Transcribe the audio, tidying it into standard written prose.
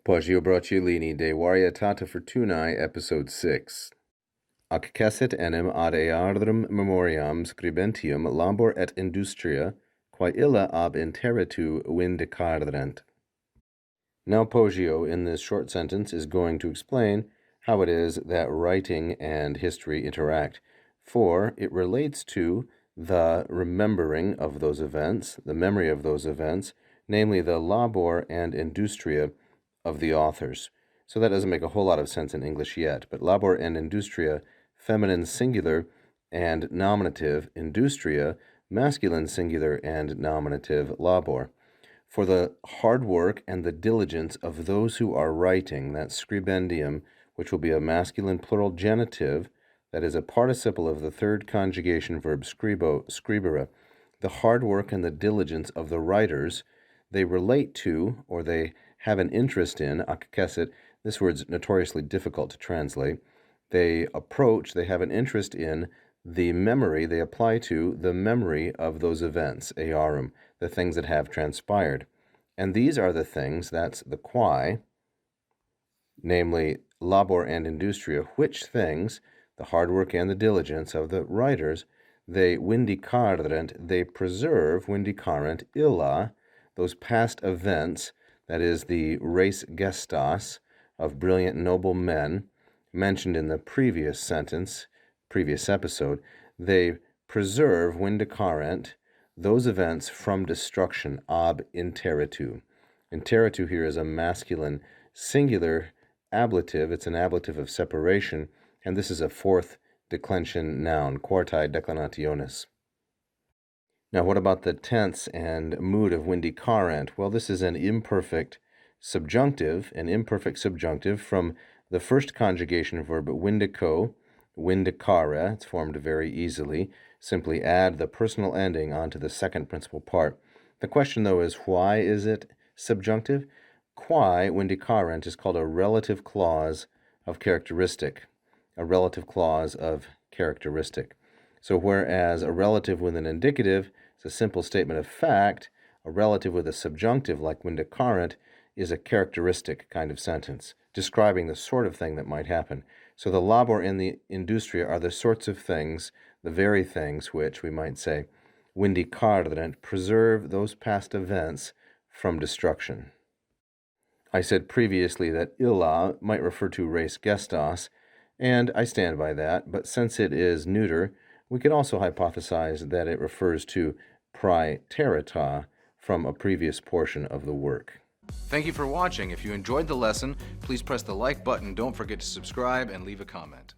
Poggio Bracciolini de Varietate Fortunae, Episode 6. Ac cessit enim ad eardrum memoriam scribentium labor et industria, quae illa ab interitu vindicarent. Now Poggio, in this short sentence, is going to explain how it is that writing and history interact, for it relates to the remembering of those events, the memory of those events, namely the labor and industria of the authors. So that doesn't make a whole lot of sense in English yet, but labor and industria, feminine singular and nominative, industria, masculine singular and nominative, labor. For the hard work and the diligence of those who are writing, that's scribendium, which will be a masculine plural genitive, that is a participle of the third conjugation verb scribo, scribere. The hard work and the diligence of the writers, they relate to, or they have an interest in, accessit, this word's notoriously difficult to translate, they have an interest in the memory, they apply to the memory of those events, earum, the things that have transpired. And these are the things, that's the quae, namely labor and industria, which things, the hard work and the diligence of the writers, they vindicarent, they preserve, vindicarent, illa, those past events, that is the res gestas of brilliant noble men, mentioned in the previous episode, they preserve, vindicarent, those events from destruction, ab interitu. Interitu here is a masculine singular ablative, it's an ablative of separation, and this is a fourth declension noun, quartae declinationis. Now, what about the tense and mood of vindicarent? Well, this is an imperfect subjunctive from the first conjugation verb vindico, vindicare. It's formed very easily. Simply add the personal ending onto the second principal part. The question, though, is why is it subjunctive? Quae vindicarent is called a relative clause of characteristic. A relative clause of characteristic. So whereas a relative with an indicative is a simple statement of fact, a relative with a subjunctive like vindicarent is a characteristic kind of sentence, describing the sort of thing that might happen. So the labor and the industria are the sorts of things, the very things which, we might say, vindicarent, preserve those past events from destruction. I said previously that illa might refer to res gestas, and I stand by that, but since it is neuter, we could also hypothesize that it refers to praeterita from a previous portion of the work. Thank you for watching. If you enjoyed the lesson, please press the like button. Don't forget to subscribe and leave a comment.